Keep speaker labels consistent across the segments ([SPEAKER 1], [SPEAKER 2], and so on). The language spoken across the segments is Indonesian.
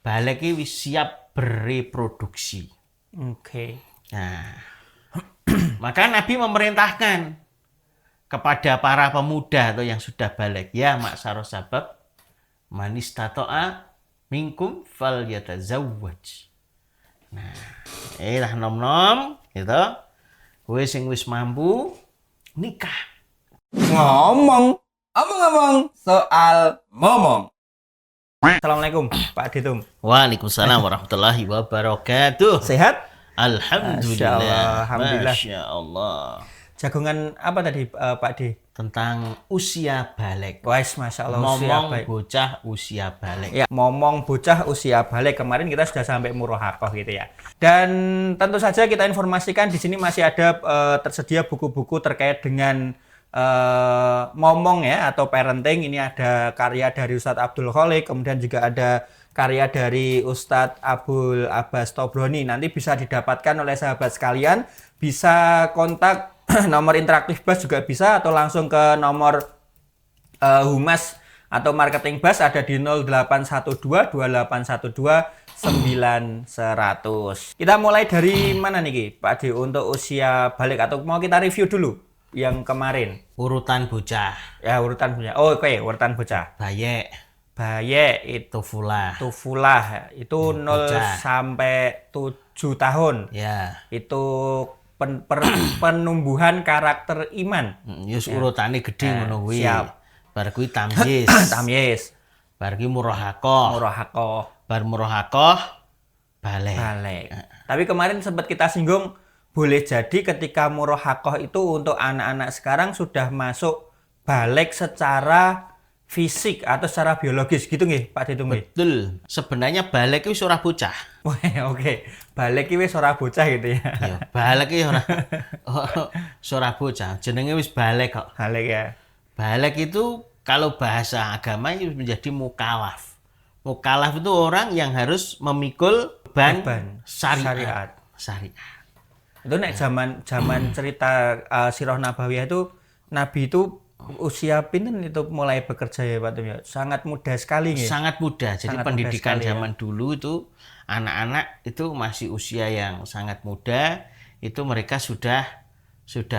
[SPEAKER 1] balik iki wis siap bereproduksi.
[SPEAKER 2] Oke.
[SPEAKER 1] Nah, maka Nabi memerintahkan kepada para pemuda atau yang sudah balik, ya maksaro sabab, man istata'a minkum falyatazawwaj. Nah, lah nom-nom gitu. Kowe sing wis mampu nikah.
[SPEAKER 2] Omong-omong soal momong. Assalamualaikum Pak Ditum.
[SPEAKER 1] Waalaikumsalam warahmatullahi wabarakatuh.
[SPEAKER 2] Sehat?
[SPEAKER 1] Alhamdulillah.
[SPEAKER 2] Alhamdulillah.
[SPEAKER 1] Masya Allah.
[SPEAKER 2] Jagongan apa tadi Pak D?
[SPEAKER 1] Tentang usia balik.
[SPEAKER 2] Wais, Masya Allah.
[SPEAKER 1] Ngomong bocah usia balik.
[SPEAKER 2] Ya, ngomong bocah usia balik. Kemarin kita sudah sampai murahakoh gitu ya. Dan tentu saja kita informasikan di sini masih ada tersedia buku-buku terkait dengan ngomong ya atau parenting. Ini ada karya dari Ustadz Abdul Khalik, kemudian juga ada karya dari Ustadz Abul Abbas Tobroni. Nanti bisa didapatkan oleh sahabat sekalian, bisa kontak nomor interaktif BAS juga bisa, atau langsung ke nomor Humas atau Marketing BAS ada di 0812 2812 9100. Kita mulai dari mana nih Pak D untuk usia balik, atau mau kita review dulu yang kemarin?
[SPEAKER 1] Urutan bocah.
[SPEAKER 2] Ya, urutan bocah. Oh, oke, urutan bocah.
[SPEAKER 1] Bayek.
[SPEAKER 2] Bayek itu tufulah itu 0 sampai 7 tahun.
[SPEAKER 1] Ya.
[SPEAKER 2] Itu penumbuhan karakter iman.
[SPEAKER 1] Yus urutane gede ngono kuwi.
[SPEAKER 2] Siap.
[SPEAKER 1] Bar kuwi tamyiz.
[SPEAKER 2] Tamyiz.
[SPEAKER 1] Bar kuwi murahakoh. Bar murahakoh balik.
[SPEAKER 2] Tapi kemarin sempat kita singgung, boleh jadi ketika murahakoh itu untuk anak-anak sekarang sudah masuk balik secara fisik atau secara biologis gitu nggih Pak Ditum?
[SPEAKER 1] Betul. Sebenarnya balik itu ora bocah.
[SPEAKER 2] Oke. Balik iki wis ora bocah gitu ya.
[SPEAKER 1] Ya, balik iki ora bocah. Jenenge wis balik kok.
[SPEAKER 2] Balik ya.
[SPEAKER 1] Balik itu kalau bahasa agama itu menjadi mukalaf. Mukalaf itu orang yang harus memikul beban syariat. Itu
[SPEAKER 2] nek zaman cerita Sirah Nabawiyah itu Nabi itu usia pinten itu mulai bekerja ya Pak Tum? Sangat muda sekali nih.
[SPEAKER 1] Sangat muda. Jadi
[SPEAKER 2] sangat
[SPEAKER 1] pendidikan
[SPEAKER 2] muda
[SPEAKER 1] zaman dulu itu anak-anak itu masih usia yang sangat muda, itu mereka sudah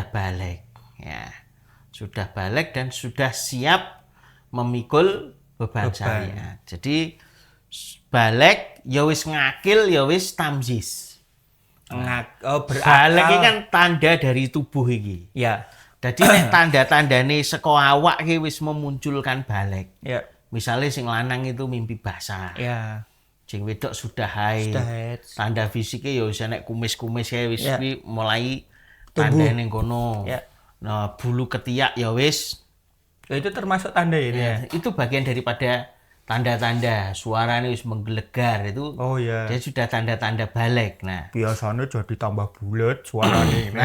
[SPEAKER 1] balik ya. Sudah balik dan sudah siap memikul beban syariat. Jadi balik ya wis ngakil ya wis tamyiz.
[SPEAKER 2] Balik
[SPEAKER 1] ini kan tanda dari tubuh iki.
[SPEAKER 2] Ya.
[SPEAKER 1] Jadi nek tanda-tandane saka awak iki wis memunculkan balik.
[SPEAKER 2] Ya.
[SPEAKER 1] Misalnya sing lanang itu mimpi basah.
[SPEAKER 2] Ya.
[SPEAKER 1] Sing wedok sudah haid. Tanda fisiknya ya wis nek kumis-kumis ya wis mulai tandane ngono.
[SPEAKER 2] Ya.
[SPEAKER 1] Nah, bulu ketiak ya wis.
[SPEAKER 2] Itu termasuk tanda ini ya.
[SPEAKER 1] Itu bagian daripada tanda-tanda suaranya wis menggelegar itu.
[SPEAKER 2] Oh iya.
[SPEAKER 1] Dia sudah tanda-tanda balik. Nah,
[SPEAKER 2] biasanya jadi tambah bulat suaranya ini.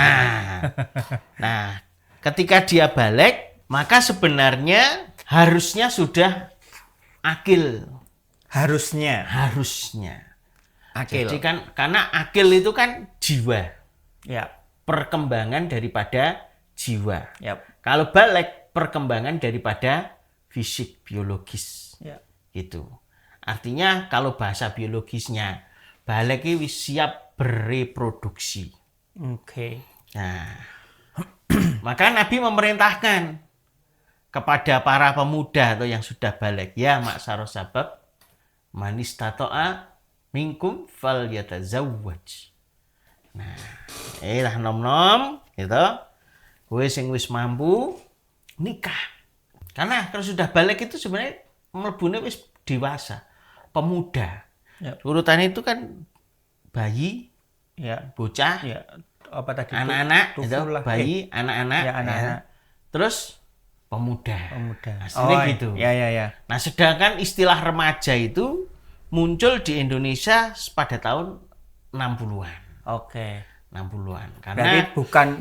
[SPEAKER 1] Nah, ketika dia balik, maka sebenarnya harusnya sudah akil.
[SPEAKER 2] Harusnya.
[SPEAKER 1] Akil. Jadi kan karena akil itu kan jiwa.
[SPEAKER 2] Ya.
[SPEAKER 1] Perkembangan daripada jiwa.
[SPEAKER 2] Yap.
[SPEAKER 1] Kalau balik, perkembangan daripada fisik biologis.
[SPEAKER 2] Ya.
[SPEAKER 1] Gitu. Artinya kalau bahasa biologisnya, balik ini siap bereproduksi.
[SPEAKER 2] Oke.
[SPEAKER 1] Nah, maka Nabi memerintahkan kepada para pemuda atau yang sudah balik, ya maksaro sabab, man istata'a minkum falyatazawwaj. Nah, lah nom-nom gitu. Kowe sing wis mampu nikah. Karena kalau sudah balik itu sebenarnya mlebune wis dewasa, pemuda.
[SPEAKER 2] Ya.
[SPEAKER 1] Urutannya itu kan bayi,
[SPEAKER 2] ya,
[SPEAKER 1] bocah,
[SPEAKER 2] ya, apa tadi?
[SPEAKER 1] Anak-anak, itu bayi, anak-anak,
[SPEAKER 2] ya, anak-anak.
[SPEAKER 1] Terus pemuda.
[SPEAKER 2] Aslinya
[SPEAKER 1] gitu.
[SPEAKER 2] Ya.
[SPEAKER 1] Nah, sedangkan istilah remaja itu muncul di Indonesia pada tahun 60-an.
[SPEAKER 2] Oke.
[SPEAKER 1] 60-an.
[SPEAKER 2] Karena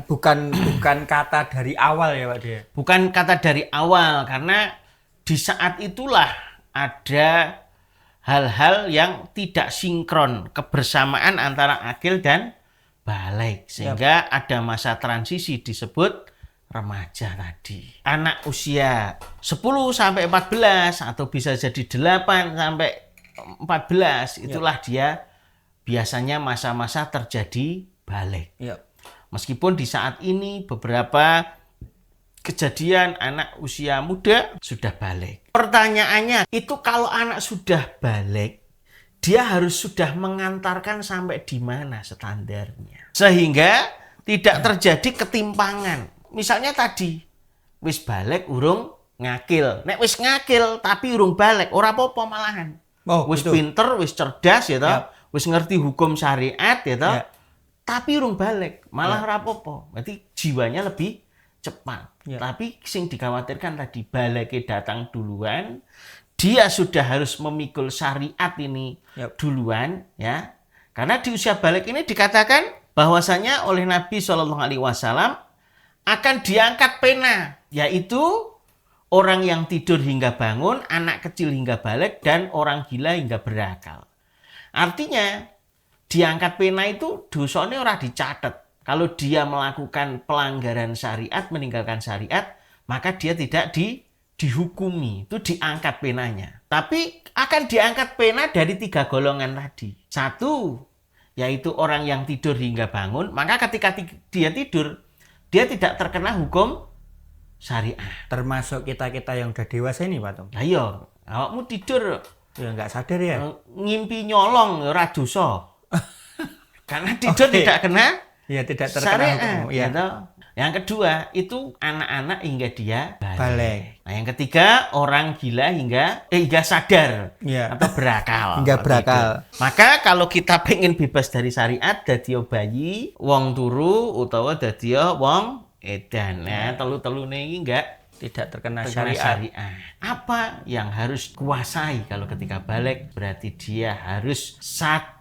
[SPEAKER 2] bukan kata dari awal ya Pak dia.
[SPEAKER 1] Bukan kata dari awal, karena di saat itulah ada hal-hal yang tidak sinkron, kebersamaan antara akil dan balik, sehingga ada masa transisi disebut remaja tadi. Anak usia 10 sampai 14 atau bisa jadi 8 sampai 14 itulah dia biasanya masa-masa terjadi balik.
[SPEAKER 2] Ya.
[SPEAKER 1] Meskipun di saat ini beberapa kejadian anak usia muda sudah balik. Pertanyaannya, itu kalau anak sudah balik, dia harus sudah mengantarkan sampai di mana standarnya. Sehingga tidak terjadi ketimpangan. Misalnya tadi, wis balik urung ngakil. Nek wis ngakil tapi urung balik, ora apa-apa malahan. Wis
[SPEAKER 2] gitu.
[SPEAKER 1] pinter, wis cerdas ya toh,
[SPEAKER 2] Yap.
[SPEAKER 1] wis ngerti hukum syariat ya toh.
[SPEAKER 2] Ya.
[SPEAKER 1] Tapi urung balik, malah ora apa-apa. Berarti jiwanya lebih cepat.
[SPEAKER 2] Ya.
[SPEAKER 1] Tapi sing dikhawatirkan tadi baliknya datang duluan, dia sudah harus memikul syariat ini
[SPEAKER 2] Yap.
[SPEAKER 1] duluan ya. Karena di usia balik ini dikatakan bahwasanya oleh Nabi SAW akan diangkat pena, yaitu orang yang tidur hingga bangun, anak kecil hingga balik, dan orang gila hingga berakal. Artinya, diangkat pena itu dosanya orang dicatat. Kalau dia melakukan pelanggaran syariat, meninggalkan syariat, maka dia tidak dihukumi. Itu diangkat penanya. Tapi akan diangkat pena dari 3 golongan tadi. 1, yaitu orang yang tidur hingga bangun, maka ketika dia tidur, dia tidak terkena hukum syariah.
[SPEAKER 2] Termasuk kita-kita yang udah dewasa ini, Pak Tom.
[SPEAKER 1] Lah iya, awakmu tidur
[SPEAKER 2] Ya nggak sadar ya.
[SPEAKER 1] ngimpi nyolong ora dosa. Karena tidur tidak kena
[SPEAKER 2] Ya tidak terkena
[SPEAKER 1] syariat.
[SPEAKER 2] hukum. Ya.
[SPEAKER 1] Gitu. Yang kedua, itu anak-anak hingga dia
[SPEAKER 2] Balik.
[SPEAKER 1] Nah, yang ketiga, orang gila hingga sadar
[SPEAKER 2] Ya.
[SPEAKER 1] atau berakal.
[SPEAKER 2] Hingga berakal.
[SPEAKER 1] Gitu. Maka kalau kita pengen bebas dari syariat, dadi bayi, wong turu utawa dadi wong edan. Nah, telu-telune iki enggak
[SPEAKER 2] Tidak terkena
[SPEAKER 1] terkena
[SPEAKER 2] syariat.
[SPEAKER 1] syariat. Apa yang harus kuasai kalau ketika balik? Berarti dia harus satu,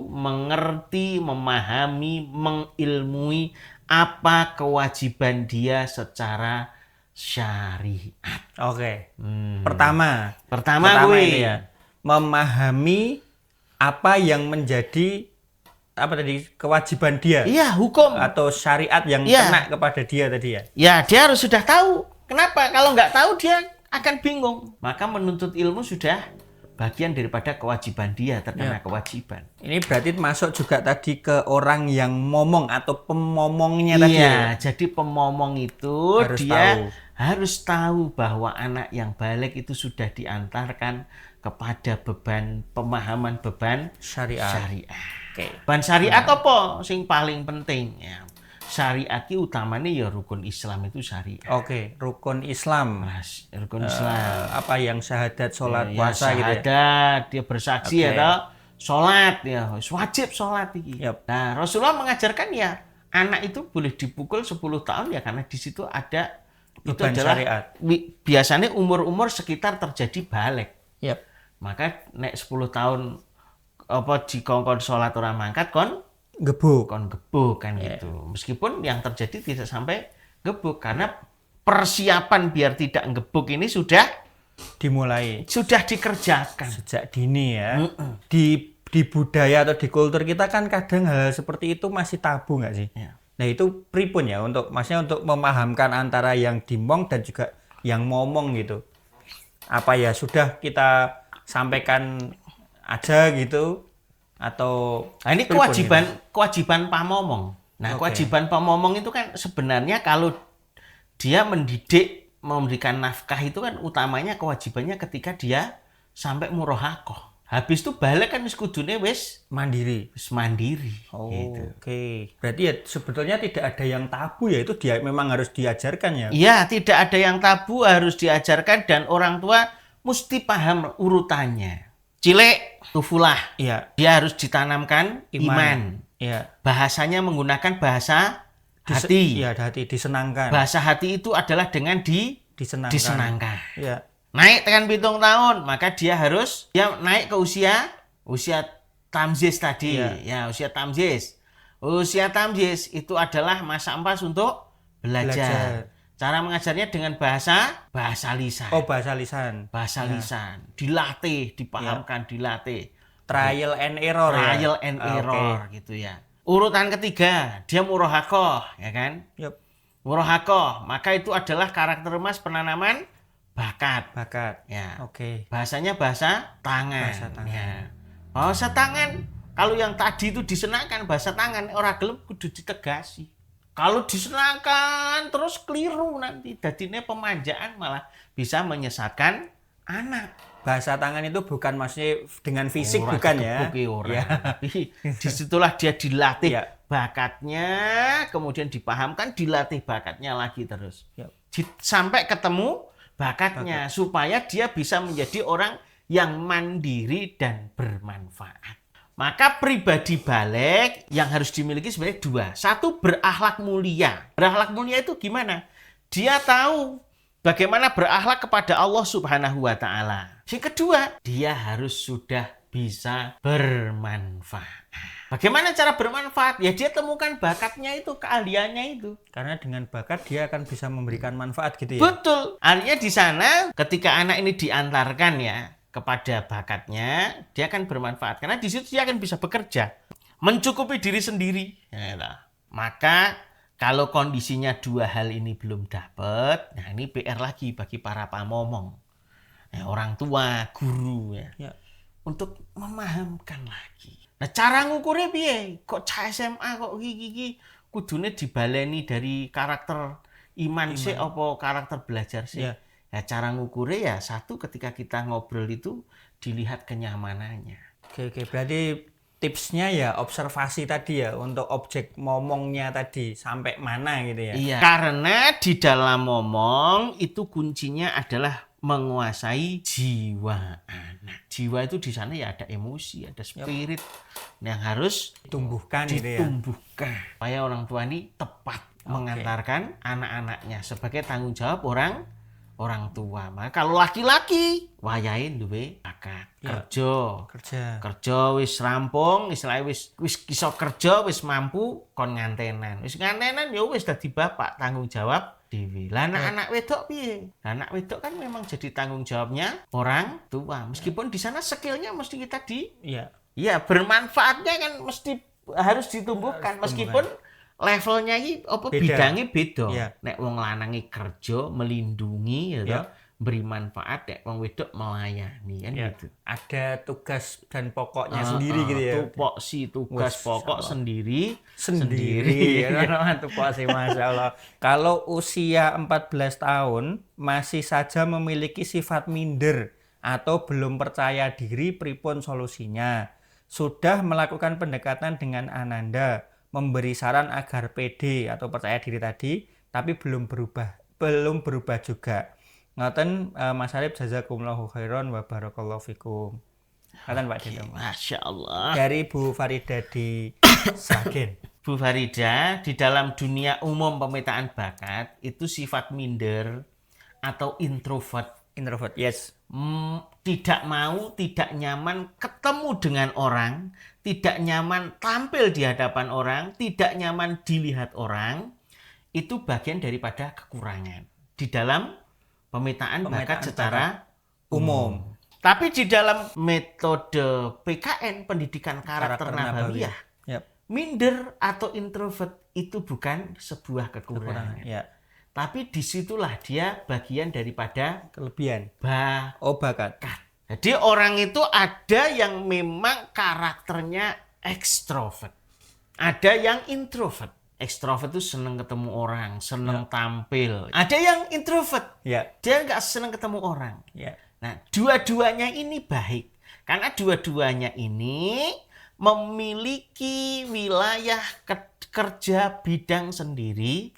[SPEAKER 1] mengerti, memahami, mengilmui apa kewajiban dia secara syariat.
[SPEAKER 2] Oke.
[SPEAKER 1] Hmm.
[SPEAKER 2] Pertama
[SPEAKER 1] gue
[SPEAKER 2] itu ya, memahami apa yang menjadi kewajiban dia
[SPEAKER 1] Iya, hukum.
[SPEAKER 2] atau syariat yang
[SPEAKER 1] Iya.
[SPEAKER 2] kena kepada dia tadi ya.
[SPEAKER 1] Ya, dia harus sudah tahu. Kenapa? Kalau nggak tahu dia akan bingung. Maka menuntut ilmu sudah bagian daripada kewajiban dia, terkena kewajiban.
[SPEAKER 2] Ini berarti masuk juga tadi ke orang yang ngomong atau pemomongnya tadi
[SPEAKER 1] Iya,
[SPEAKER 2] ya.
[SPEAKER 1] jadi pemomong itu
[SPEAKER 2] Harus
[SPEAKER 1] dia
[SPEAKER 2] tahu.
[SPEAKER 1] harus tahu bahwa anak yang balik itu sudah diantarkan kepada beban pemahaman beban
[SPEAKER 2] Syariat.
[SPEAKER 1] syariat.
[SPEAKER 2] Oke.
[SPEAKER 1] Beban syariat apa sing paling penting ya? Syariat itu utamanya ya rukun Islam itu syariat.
[SPEAKER 2] Oke, rukun Islam.
[SPEAKER 1] Mas, rukun Islam.
[SPEAKER 2] Apa yang syahadat, sholat,
[SPEAKER 1] Ya,
[SPEAKER 2] puasa gitu ya.
[SPEAKER 1] syahadat, dia bersaksi
[SPEAKER 2] Oke.
[SPEAKER 1] ya toh. Sholat ya, wajib sholat iki.
[SPEAKER 2] Yap.
[SPEAKER 1] Nah, Rasulullah mengajarkan ya anak itu boleh dipukul 10 tahun ya karena di situ ada itu
[SPEAKER 2] Beban
[SPEAKER 1] adalah
[SPEAKER 2] syariat.
[SPEAKER 1] Biasanya umur-umur sekitar terjadi balik.
[SPEAKER 2] Yap.
[SPEAKER 1] Maka nek 10 tahun apa dikongkon sholat orang mangkat kon
[SPEAKER 2] Gebuk.
[SPEAKER 1] gebuk kan
[SPEAKER 2] Iya.
[SPEAKER 1] gitu. Meskipun yang terjadi tidak sampai gebuk karena persiapan biar tidak gebuk ini sudah
[SPEAKER 2] Dimulai
[SPEAKER 1] dikerjakan.
[SPEAKER 2] sejak dini ya. Di budaya atau di kultur kita kan kadang hal seperti itu masih tabu nggak sih?
[SPEAKER 1] Ya.
[SPEAKER 2] Nah itu pripun ya maksudnya untuk memahamkan antara yang dimong dan juga yang ngomong gitu. Apa ya sudah kita sampaikan aja gitu atau
[SPEAKER 1] Nah, ini
[SPEAKER 2] pripun
[SPEAKER 1] kewajiban pamomong. Nah,
[SPEAKER 2] Oke.
[SPEAKER 1] kewajiban pamomong itu kan sebenarnya kalau dia mendidik, memberikan nafkah itu kan utamanya kewajibannya ketika dia sampai murahakoh. Habis itu balik kan wis kudune wis
[SPEAKER 2] mandiri.
[SPEAKER 1] mandiri.
[SPEAKER 2] Oh,
[SPEAKER 1] gitu.
[SPEAKER 2] Oke. Berarti ya sebetulnya tidak ada yang tabu ya, itu dia memang harus diajarkan ya.
[SPEAKER 1] Iya, tidak ada yang tabu, harus diajarkan dan orang tua mesti paham urutannya. Cilek, tufulah.
[SPEAKER 2] Iya.
[SPEAKER 1] Dia harus ditanamkan iman.
[SPEAKER 2] Iya.
[SPEAKER 1] Bahasanya menggunakan bahasa hati.
[SPEAKER 2] Iya, hati disenangkan.
[SPEAKER 1] Bahasa hati itu adalah dengan
[SPEAKER 2] Disenangkan.
[SPEAKER 1] disenangkan.
[SPEAKER 2] Iya.
[SPEAKER 1] Naik tekan 7 tahun, maka dia naik ke usia tamyiz tadi.
[SPEAKER 2] Iya.
[SPEAKER 1] Ya, usia tamyiz. Usia tamyiz itu adalah masa empas untuk belajar. Cara mengajarnya dengan bahasa lisan.
[SPEAKER 2] Oh, bahasa lisan.
[SPEAKER 1] Bahasa lisan. Dilatih, dipahamkan, dilatih.
[SPEAKER 2] Trial and error ya.
[SPEAKER 1] Trial and error gitu ya. Urutan ketiga, dia murahakoh, ya kan?
[SPEAKER 2] Yup.
[SPEAKER 1] Murahakoh, maka itu adalah karakter emas penanaman bakat.
[SPEAKER 2] Bakat.
[SPEAKER 1] Ya.
[SPEAKER 2] Oke.
[SPEAKER 1] Bahasanya bahasa tangan.
[SPEAKER 2] Bahasa tangan.
[SPEAKER 1] Ya. Bahasa tangan. Kalau yang tadi itu disenangkan bahasa tangan, ora gelem kudu ditegasi. Kalau disenangkan terus keliru nanti. Dadine pemanjaan malah bisa menyesatkan anak.
[SPEAKER 2] Bahasa tangan itu bukan maksudnya dengan fisik
[SPEAKER 1] Ora
[SPEAKER 2] bukan ya.
[SPEAKER 1] dikepuki ora.
[SPEAKER 2] Ya.
[SPEAKER 1] Tapi disitulah dia dilatih
[SPEAKER 2] Ya.
[SPEAKER 1] bakatnya, kemudian dipahamkan, dilatih bakatnya lagi terus.
[SPEAKER 2] Ya.
[SPEAKER 1] Sampai ketemu bakatnya supaya dia bisa menjadi orang yang mandiri dan bermanfaat. Maka pribadi balik yang harus dimiliki sebenarnya dua. Satu, berakhlak mulia. Berakhlak mulia itu gimana? Dia tahu bagaimana berakhlak kepada Allah Subhanahu wa taala. Yang kedua, dia harus sudah bisa bermanfaat. Bagaimana cara bermanfaat? Ya dia temukan bakatnya itu, keahliannya itu.
[SPEAKER 2] Karena dengan bakat dia akan bisa memberikan manfaat gitu ya.
[SPEAKER 1] Betul. Artinya di sana ketika anak ini diantarkan ya kepada bakatnya, dia akan bermanfaat. Karena di situ dia akan bisa bekerja, mencukupi diri sendiri. Ya, maka kalau kondisinya dua hal ini belum dapat, nah ini PR lagi bagi para pamomong, ya, orang tua, guru ya, untuk memahamkan lagi. Nah cara ngukurnya piye? Kok cah SMA kok gigi kudune dibaleni dari karakter iman sih apa karakter belajar sih?
[SPEAKER 2] Ya.
[SPEAKER 1] Ya cara ngukurnya ya satu ketika kita ngobrol itu dilihat kenyamanannya.
[SPEAKER 2] Oke, berarti tipsnya ya observasi tadi ya untuk objek ngomongnya tadi sampai mana gitu ya.
[SPEAKER 1] Iya. Karena di dalam ngomong itu kuncinya adalah menguasai jiwa anak. Jiwa itu di sana ya ada emosi, ada spirit yang harus
[SPEAKER 2] Tumbuhkan gitu ya.
[SPEAKER 1] ditumbuhkan. Supaya orang tua ini tepat mengantarkan anak-anaknya sebagai tanggung jawab orang tua. Maka kalau laki-laki wayahe duwe bakat kerja wis rampung, istilahnya wis iso kerja, wis mampu kon ngantenan. Wis ngantenan ya wis dadi bapak, tanggung jawab dhewe. Lah anak wedok piye? Anak wedok kan memang jadi tanggung jawabnya orang tua. Meskipun di sana skillnya mesti kita ya bermanfaatnya kan mesti harus ditumbuhkan meskipun levelnya ini apa bidangnya beda.
[SPEAKER 2] Ya.
[SPEAKER 1] Nek wong lanangi kerja melindungi ya, beri manfaat, nek wong wedok melayani kan gitu.
[SPEAKER 2] Ada tugas dan pokoknya sendiri gitu ya.
[SPEAKER 1] Tugas pokok sendiri.
[SPEAKER 2] Ya kan tupoksi masyaallah. Kalau usia 14 tahun masih saja memiliki sifat minder atau belum percaya diri, pripun solusinya? Sudah melakukan pendekatan dengan Ananda, memberi saran agar pede atau percaya diri tadi, tapi belum berubah juga. Ngoten Mas Arif, jazakumullahu khairan wa barakallahu fikum. Ngoten Pak Dino.
[SPEAKER 1] Masya Allah.
[SPEAKER 2] Dari Bu Farida di Sragen.
[SPEAKER 1] Bu Farida, di dalam dunia umum pemetaan bakat itu sifat minder atau introvert,
[SPEAKER 2] Yes.
[SPEAKER 1] tidak mau, tidak nyaman ketemu dengan orang, tidak nyaman tampil di hadapan orang, tidak nyaman dilihat orang, itu bagian daripada kekurangan di dalam pemetaan bakat secara umum. Tapi di dalam metode PKN, pendidikan karakter nabawiyah, minder atau introvert itu bukan sebuah kekurangan. Tapi disitulah dia bagian daripada
[SPEAKER 2] kelebihan.
[SPEAKER 1] Bakat. Jadi orang itu ada yang memang karakternya ekstrovert. Ada yang introvert. Ekstrovert itu senang ketemu orang, senang tampil. Ada yang introvert. Dia nggak senang ketemu orang. Nah, dua-duanya ini baik. Karena dua-duanya ini memiliki wilayah kerja bidang sendiri.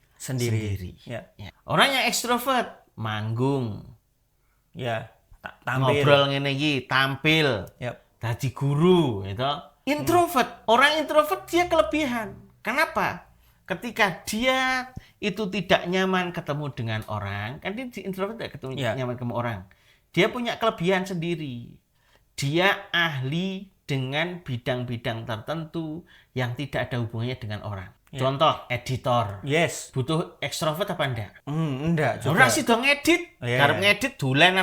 [SPEAKER 1] Ya. Orang yang ekstrovert manggung, tampil, ngobrol ngene iki, tampil, dadi guru, gitu. Introvert, orang introvert dia kelebihan. Kenapa? Ketika dia itu tidak nyaman ketemu dengan orang, kan dia introvert tidak nyaman ketemu orang. Dia punya kelebihan sendiri. Dia ahli dengan bidang-bidang tertentu yang tidak ada hubungannya dengan orang. Contoh, editor. Butuh ekstrovert apa enggak?
[SPEAKER 2] Enggak.
[SPEAKER 1] Orang sih dong ngedit. Arep ngedit dulan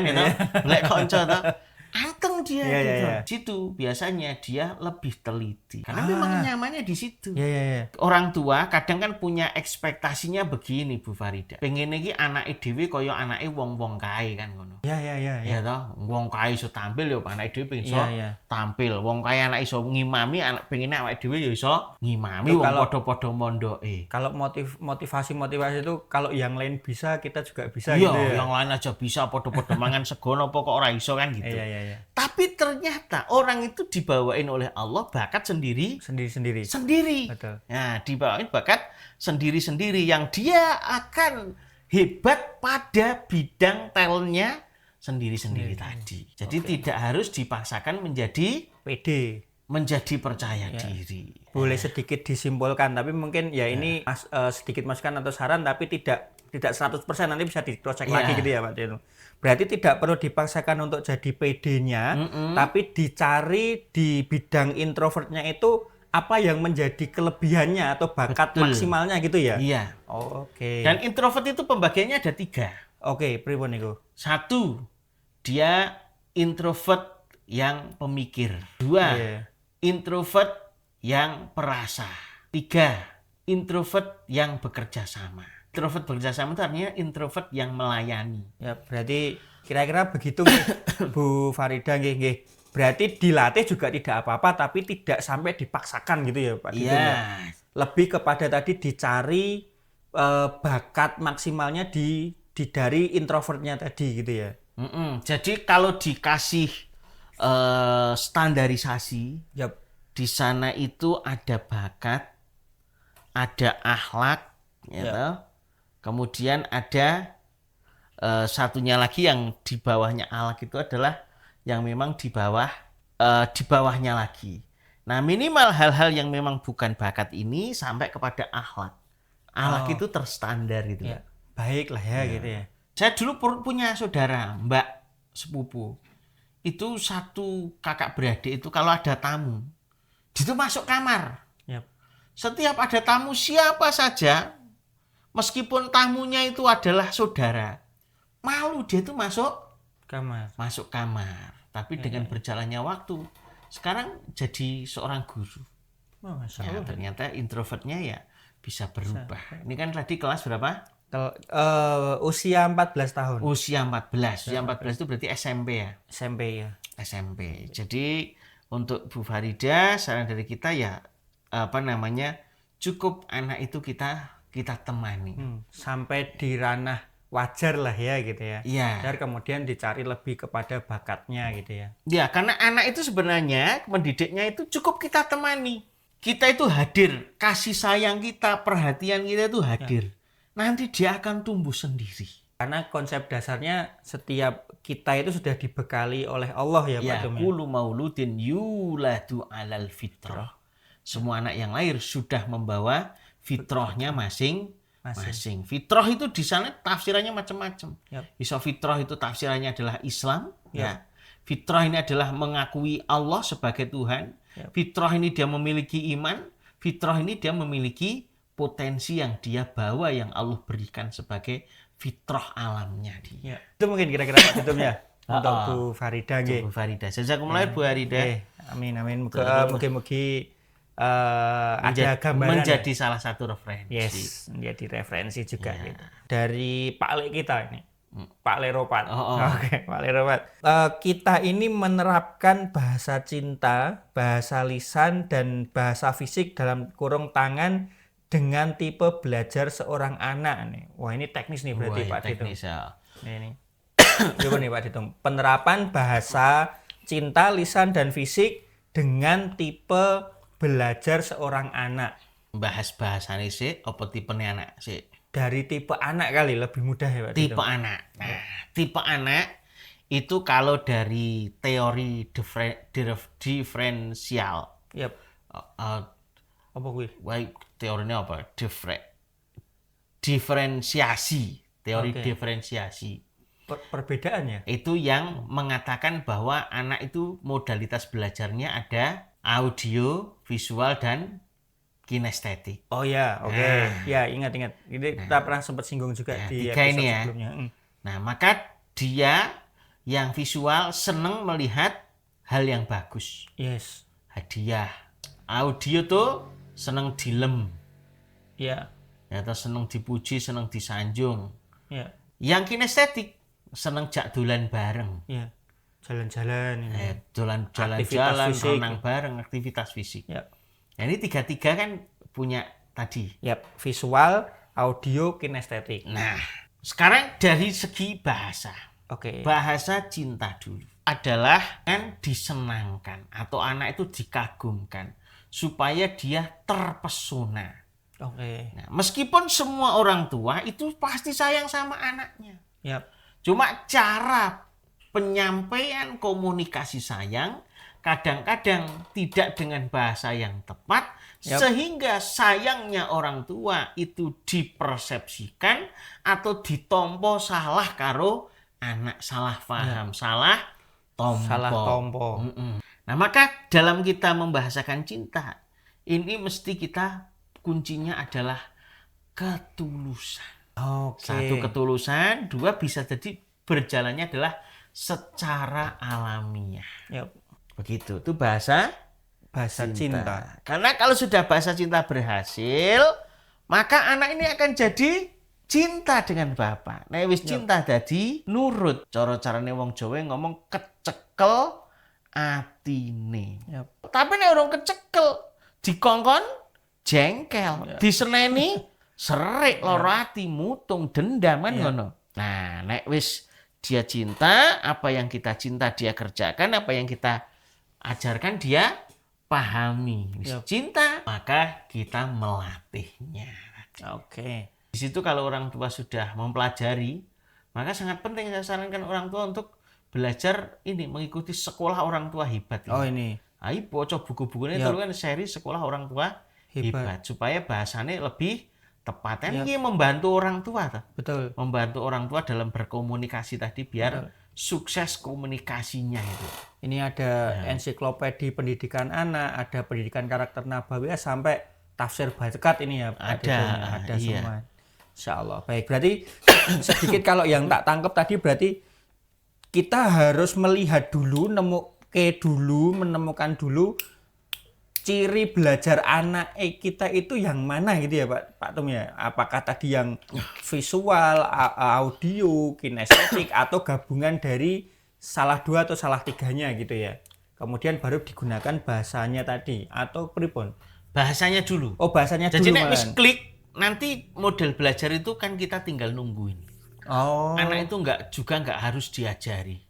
[SPEAKER 1] ya toh. Lek kanca toh. anteng dia
[SPEAKER 2] Iya,
[SPEAKER 1] gitu.
[SPEAKER 2] iya, iya.
[SPEAKER 1] Situ biasanya dia lebih teliti. Karena memang nyamannya di situ.
[SPEAKER 2] Iya, iya, iya.
[SPEAKER 1] Orang tua kadang kan punya ekspektasinya begini Bu Farida. Pengen iki anake dhewe kaya anake wong-wong kae kan ngono.
[SPEAKER 2] Iya, iya, iya, iya.
[SPEAKER 1] Ya toh, wong kae iso tampil ya anake dhewe pengen iso
[SPEAKER 2] Iya, iya.
[SPEAKER 1] tampil. Wong kae anak iso ngimami, anak pengine awake dhewe ya iso ngimami
[SPEAKER 2] Itu
[SPEAKER 1] wong
[SPEAKER 2] kalau-
[SPEAKER 1] padha-padha mondoke.
[SPEAKER 2] Kalau motivasi itu kalau yang lain bisa, kita juga bisa
[SPEAKER 1] Iya,
[SPEAKER 2] gitu ya.
[SPEAKER 1] yang lain aja bisa padha-padha mangan sego napa kok ora iso kan gitu.
[SPEAKER 2] Iya, iya, iya.
[SPEAKER 1] Tapi ternyata orang itu dibawain oleh Allah bakat sendiri.
[SPEAKER 2] Sendiri-sendiri. Betul.
[SPEAKER 1] Nah, dibawain bakat sendiri-sendiri yang dia akan hebat pada bidang talentnya sendiri-sendiri tadi. Jadi tidak harus dipaksakan menjadi
[SPEAKER 2] PD.
[SPEAKER 1] percaya diri.
[SPEAKER 2] Boleh sedikit disimpulkan, tapi mungkin ya ini sedikit masukan atau saran, tapi tidak 100%, nanti bisa di-cross check lagi gitu ya Pak Dino. Berarti tidak perlu dipaksakan untuk jadi PD-nya, tapi dicari di bidang introvertnya itu apa yang menjadi kelebihannya atau bakat maksimalnya gitu ya.
[SPEAKER 1] Iya.
[SPEAKER 2] Oke.
[SPEAKER 1] Dan introvert itu pembagiannya ada 3.
[SPEAKER 2] Oke, pripun niku?
[SPEAKER 1] 1, dia introvert yang pemikir. 2,
[SPEAKER 2] Iya.
[SPEAKER 1] introvert yang perasa. 3, introvert yang bekerja sama. Introvert bekerja sama itu artinya introvert yang melayani.
[SPEAKER 2] Ya, berarti kira-kira begitu nggih, Bu Farida nggih nggih. Berarti dilatih juga tidak apa-apa, tapi tidak sampai dipaksakan gitu ya Pak Dito.
[SPEAKER 1] Iya.
[SPEAKER 2] Lebih kepada tadi dicari bakat maksimalnya dari introvertnya tadi gitu ya.
[SPEAKER 1] Jadi kalau dikasih standarisasi,
[SPEAKER 2] Yap.
[SPEAKER 1] di sana itu ada bakat, ada akhlak, ya. Kemudian ada satunya lagi yang di bawahnya akhlak itu adalah yang memang di bawahnya lagi. Nah, minimal hal-hal yang memang bukan bakat ini sampai kepada akhlak. Akhlak itu terstandar gitu.
[SPEAKER 2] Ya, baik lah ya gitu ya.
[SPEAKER 1] Saya dulu punya saudara, Mbak sepupu. Itu satu kakak beradik itu kalau ada tamu, dia tuh masuk kamar.
[SPEAKER 2] Yap.
[SPEAKER 1] Setiap ada tamu siapa saja, meskipun tamunya itu adalah saudara, malu dia tuh masuk kamar. Tapi dengan berjalannya waktu, sekarang jadi seorang guru.
[SPEAKER 2] Oh, Masya
[SPEAKER 1] Ya,
[SPEAKER 2] Allah.
[SPEAKER 1] ternyata introvertnya ya bisa berubah. Ini kan tadi kelas berapa?
[SPEAKER 2] Kalau usia 14 tahun.
[SPEAKER 1] Usia 14. Usia 14 itu berarti SMP ya?
[SPEAKER 2] SMP ya.
[SPEAKER 1] SMP. Jadi untuk Bu Farida, saran dari kita ya cukup anak itu kita temani.
[SPEAKER 2] Sampai di ranah wajar lah ya gitu ya.
[SPEAKER 1] Iya.
[SPEAKER 2] Dan kemudian dicari lebih kepada bakatnya gitu ya.
[SPEAKER 1] Ya, karena anak itu sebenarnya mendidiknya itu cukup kita temani. Kita itu hadir, kasih sayang kita, perhatian kita itu hadir. Nanti dia akan tumbuh sendiri.
[SPEAKER 2] Karena konsep dasarnya setiap kita itu sudah dibekali oleh Allah ya Pak
[SPEAKER 1] Ya,
[SPEAKER 2] Dum.
[SPEAKER 1] kullu mauludin yuladu alal fitrah. Semua anak yang lahir sudah membawa fitrahnya masing-masing. Fitrah itu di sana tafsirannya macam-macam.
[SPEAKER 2] Yap.
[SPEAKER 1] Bisa fitrah itu tafsirannya adalah Islam, ya. Fitrah ini adalah mengakui Allah sebagai Tuhan. Fitrah ini dia memiliki iman. Fitrah ini dia memiliki potensi yang dia bawa yang Allah berikan sebagai fitrah alamnya dia.
[SPEAKER 2] Ya. Itu mungkin kira-kira Pak Dum ya. Untuk Bu Farida nggih.
[SPEAKER 1] Bu Farida. Jazakumullah Bu Farida.
[SPEAKER 2] Amin amin. Mugi-mugi ada gambaran
[SPEAKER 1] menjadi salah satu referensi.
[SPEAKER 2] Yes, menjadi referensi juga gitu. Dari Pak Le kita ini. Pak Leropat. Oke, Pak Leropat. Kita ini menerapkan bahasa cinta, bahasa lisan, dan bahasa fisik dalam kurung tangan dengan tipe belajar seorang anak nih. Wah, ini teknis nih berarti Pak Ditung.
[SPEAKER 1] Teknis ya.
[SPEAKER 2] Ini. Coba nih Pak Ditung. Penerapan bahasa cinta, lisan, dan fisik dengan tipe belajar seorang anak.
[SPEAKER 1] Bahas bahasane sih, apa tipenya anak sih?
[SPEAKER 2] Dari tipe anak kali lebih mudah ya Pak
[SPEAKER 1] Tipe
[SPEAKER 2] Ditung.
[SPEAKER 1] anak. Nah, tipe anak itu kalau dari teori diferensial.
[SPEAKER 2] Yap. Apa kuwi?
[SPEAKER 1] Teorinya apa? Diferensiasi. Teori
[SPEAKER 2] Oke.
[SPEAKER 1] diferensiasi.
[SPEAKER 2] Perbedaannya?
[SPEAKER 1] Itu yang mengatakan bahwa anak itu modalitas belajarnya ada audio, visual, dan kinestetik.
[SPEAKER 2] Oh ya, oke.
[SPEAKER 1] Nah.
[SPEAKER 2] Ya, ingat. Ini kita pernah sempat singgung juga
[SPEAKER 1] Ya,
[SPEAKER 2] di
[SPEAKER 1] tiga
[SPEAKER 2] episode
[SPEAKER 1] ini ya.
[SPEAKER 2] sebelumnya.
[SPEAKER 1] Nah, maka dia Yang visual seneng melihat hal yang bagus.
[SPEAKER 2] Yes.
[SPEAKER 1] Hadiah. Audio tuh seneng dilem.
[SPEAKER 2] Ya.
[SPEAKER 1] Ya, atau seneng dipuji, seneng disanjung.
[SPEAKER 2] Ya.
[SPEAKER 1] Yang kinestetik seneng jak dolan bareng.
[SPEAKER 2] Ya. Jalan-jalan ini.
[SPEAKER 1] Jalan-jalan, renang bareng, aktivitas fisik.
[SPEAKER 2] Ya.
[SPEAKER 1] Nah, ini tiga-tiga kan punya tadi.
[SPEAKER 2] Yap, visual, audio, kinestetik.
[SPEAKER 1] Nah, sekarang dari segi bahasa.
[SPEAKER 2] Oke.
[SPEAKER 1] Bahasa cinta dulu. Adalah kan disenangkan atau anak itu dikagumkan supaya dia terpesona.
[SPEAKER 2] Oke.
[SPEAKER 1] Nah, meskipun semua orang tua itu pasti sayang sama anaknya.
[SPEAKER 2] Yap.
[SPEAKER 1] Cuma cara penyampaian komunikasi sayang kadang-kadang tidak dengan bahasa yang tepat, sehingga sayangnya orang tua itu dipersepsikan atau ditompo salah karo anak, salah paham, salah tompo. Nah, maka dalam kita membahasakan cinta, ini mesti kita kuncinya adalah ketulusan. Satu, ketulusan. Dua, bisa jadi berjalannya adalah secara alamiah.
[SPEAKER 2] Yap.
[SPEAKER 1] Begitu. Itu bahasa
[SPEAKER 2] cinta.
[SPEAKER 1] Karena kalau sudah bahasa cinta berhasil, maka anak ini akan jadi cinta dengan bapak. Nek wis cinta dadi nurut. Cara-carane wong Jawa ngomong kecekel atine. Tapi nek urung kecekel, dikongkon jengkel, diseneni serik, lara ati, mutung, dendam kan ngono. Nah, nek wis dia cinta, apa yang kita cinta dia kerjakan, apa yang kita ajarkan dia pahami. Cinta, maka kita melatihnya.
[SPEAKER 2] Oke.
[SPEAKER 1] Di situ kalau orang tua sudah mempelajari, maka sangat penting saya sarankan orang tua untuk belajar ini, mengikuti sekolah orang tua hebat.
[SPEAKER 2] Oh ini.
[SPEAKER 1] Ayo baca buku-bukunya itu kan seri sekolah orang tua hebat. Supaya bahasanya lebih tepat. Ini membantu orang tua.
[SPEAKER 2] Betul.
[SPEAKER 1] Membantu orang tua dalam berkomunikasi tadi biar sukses komunikasinya itu.
[SPEAKER 2] Ini ada ensiklopedia pendidikan anak, ada pendidikan karakter nabawiyah sampai tafsir Bakat ini ya. Ada semua. Insyaallah. Baik, berarti sedikit kalau yang tak tangkap tadi berarti kita harus melihat dulu, menemukan dulu ciri belajar anak kita itu yang mana gitu ya Pak Tum ya? Apakah tadi yang visual, audio, kinestetik atau gabungan dari salah dua atau salah tiganya gitu ya? Kemudian baru digunakan bahasanya tadi atau pripun?
[SPEAKER 1] Bahasanya dulu.
[SPEAKER 2] Oh, bahasanya
[SPEAKER 1] jadi
[SPEAKER 2] dulu.
[SPEAKER 1] Jadi nek klik nanti model belajar itu kan kita tinggal nungguin.
[SPEAKER 2] Oh.
[SPEAKER 1] Anak itu nggak harus diajari.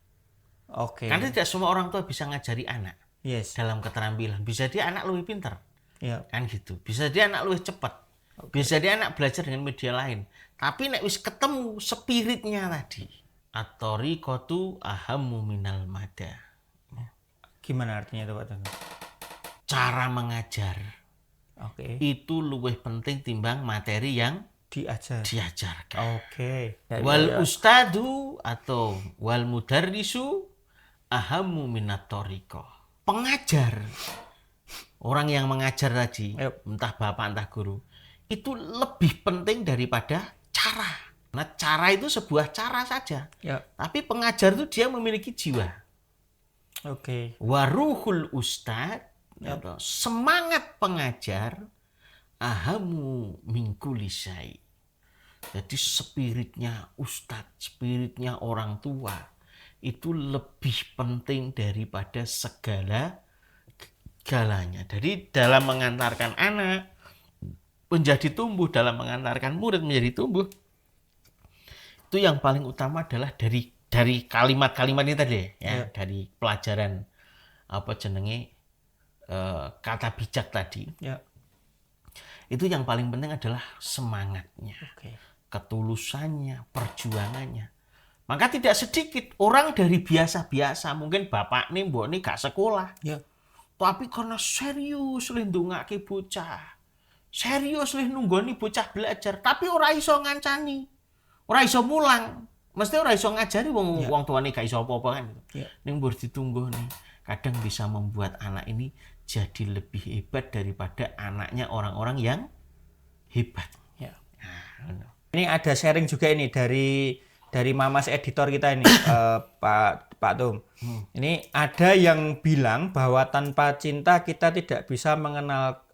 [SPEAKER 2] Oke.
[SPEAKER 1] Karena tidak semua orang tua bisa ngajari anak.
[SPEAKER 2] Yes.
[SPEAKER 1] Dalam keterampilan. Bisa dia anak lebih pintar.
[SPEAKER 2] Iya.
[SPEAKER 1] Kan gitu. Bisa dia anak lebih cepat. Bisa dia anak belajar dengan media lain. Tapi nek wis ketemu spiritnya tadi. At-tariqatu ahammu minal mada.
[SPEAKER 2] Gimana artinya itu Pak Tum?
[SPEAKER 1] Cara mengajar.
[SPEAKER 2] Oke.
[SPEAKER 1] Itu lebih penting timbang materi yang diajarkan.
[SPEAKER 2] Oke.
[SPEAKER 1] Wal ustadu atau wal mudarrisu ahammu minat tariqah. Pengajar, orang yang mengajar tadi, entah bapak entah guru, itu lebih penting daripada cara. Nah, cara itu sebuah cara saja. Tapi pengajar itu dia memiliki jiwa.
[SPEAKER 2] Oke.
[SPEAKER 1] Waruhul ustad, semangat pengajar, ahamu min kulli syai. Jadi spiritnya ustad, spiritnya orang tua itu lebih penting daripada segala-galanya. Jadi dalam mengantarkan anak menjadi tumbuh, dalam mengantarkan murid menjadi tumbuh, itu yang paling utama adalah dari kalimat-kalimat ini tadi ya, dari pelajaran kata bijak tadi. Itu yang paling penting adalah semangatnya, ketulusannya, perjuangannya. Maka tidak sedikit orang dari biasa-biasa, mungkin bapak nih, mbok nih gak sekolah. Tapi karena serius lindungake bocah. Serius nunggoni bocah belajar, tapi ora iso ngancani. Ora iso mulang. Mesti ora iso ngajari wong tuane gak iso apa-apa kan. Ning mbok ditunggu nih, kadang bisa membuat anak ini jadi lebih hebat daripada anaknya orang-orang yang hebat.
[SPEAKER 2] Ini ada sharing juga ini dari dari Mamas editor kita ini, Pak Tum. Ini ada yang bilang bahwa tanpa cinta kita tidak bisa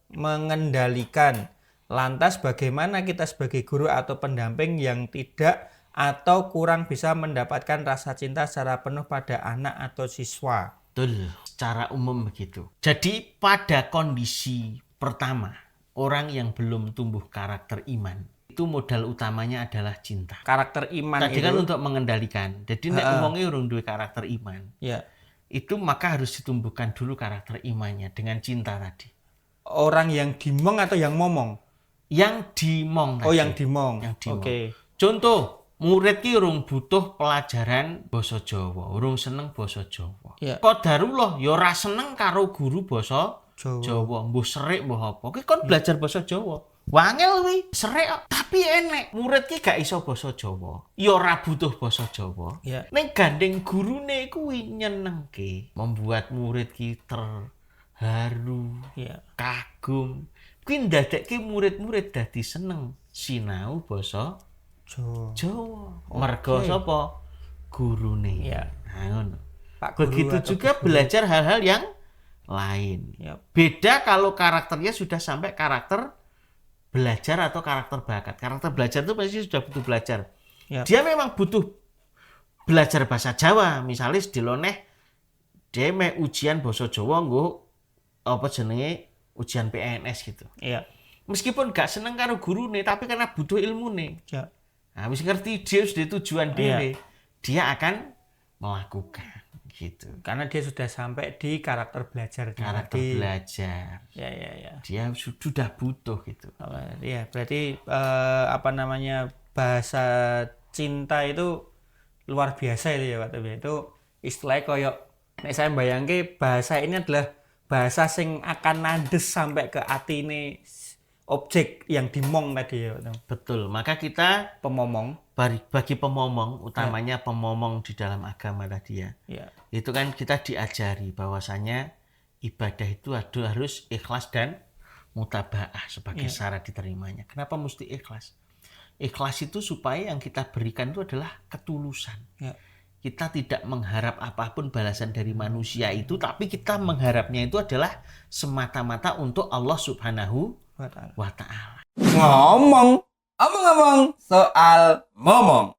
[SPEAKER 2] mengendalikan. Lantas bagaimana kita sebagai guru atau pendamping yang tidak atau kurang bisa mendapatkan rasa cinta secara penuh pada anak atau siswa?
[SPEAKER 1] Betul, secara umum begitu. Jadi pada kondisi pertama, orang yang belum tumbuh karakter iman, itu modal utamanya adalah cinta.
[SPEAKER 2] Karakter iman
[SPEAKER 1] Tadi
[SPEAKER 2] itu
[SPEAKER 1] kan untuk mengendalikan. Jadi nek ngomongnya urung duwe karakter iman.
[SPEAKER 2] ya,
[SPEAKER 1] Itu maka harus ditumbuhkan dulu karakter imannya dengan cinta tadi.
[SPEAKER 2] orang yang dimong atau yang momong?
[SPEAKER 1] Yang dimong tadi.
[SPEAKER 2] Oh, yang dimong.
[SPEAKER 1] Yang dimong.
[SPEAKER 2] Oke.
[SPEAKER 1] Contoh, murid ki urung butuh pelajaran basa Jawa, urung seneng basa Jawa.
[SPEAKER 2] Iya.
[SPEAKER 1] Qadarullah ya ora seneng karo guru basa Jawa, mbuh serik mbuh apa. Ki kon belajar basa Jawa. Wangel kuwi, serik kok. Tapi enek murid ki gak iso basa Jawa. Ya ora butuh basa Jawa.
[SPEAKER 2] Iya.
[SPEAKER 1] Ning gandeng gurune kuwi nyenengke, membuat murid ki terharu,
[SPEAKER 2] Iya.
[SPEAKER 1] kagum. Kuwi ndadekke murid-murid dadi seneng sinau basa Jawa. Mergo sapa? Gurune.
[SPEAKER 2] Iya.
[SPEAKER 1] Nah, ngono.
[SPEAKER 2] Pak guru
[SPEAKER 1] Begitu
[SPEAKER 2] atau
[SPEAKER 1] juga belajar hal-hal yang lain.
[SPEAKER 2] Iya.
[SPEAKER 1] Beda kalau karakternya sudah sampai karakter belajar atau karakter bakat. Karakter belajar itu pasti sudah butuh belajar.
[SPEAKER 2] Iya.
[SPEAKER 1] Dia memang butuh belajar bahasa Jawa. Misalnya sediloneh dia meh ujian bahasa Jawa nggo apa jenenge ujian PNS gitu.
[SPEAKER 2] Iya.
[SPEAKER 1] Meskipun gak seneng karo gurune tapi karena butuh ilmune.
[SPEAKER 2] Iya.
[SPEAKER 1] Nah, wis ngerti dia sudah tujuan dhewe, dia akan melakukan gitu.
[SPEAKER 2] Karena dia sudah sampai di karakter belajar
[SPEAKER 1] Karakter
[SPEAKER 2] tadi.
[SPEAKER 1] belajar.
[SPEAKER 2] Ya, ya, ya.
[SPEAKER 1] Dia sudah butuh gitu.
[SPEAKER 2] Ya, berarti apa namanya, bahasa cinta itu luar biasa itu ya Pak Tobi. Itu istilahnya koyok nek saya bayangke bahasa ini adalah bahasa sing akan nandes sampai ke atine objek yang dimong tadi ya Pak Tobi.
[SPEAKER 1] Betul. Maka kita
[SPEAKER 2] Pemomong.
[SPEAKER 1] bagi pemomong, utamanya pemomong di dalam agama tadi ya.
[SPEAKER 2] Ya.
[SPEAKER 1] Itu kan kita diajari bahwasanya ibadah itu harus ikhlas dan mutabaah sebagai syarat diterimanya. Kenapa mesti ikhlas? Ikhlas itu supaya yang kita berikan itu adalah ketulusan.
[SPEAKER 2] Ya.
[SPEAKER 1] Kita tidak mengharap apapun balasan dari manusia itu, tapi kita mengharapnya itu adalah semata-mata untuk Allah Subhanahu wa Ta'ala.
[SPEAKER 3] Ngomong soal momong.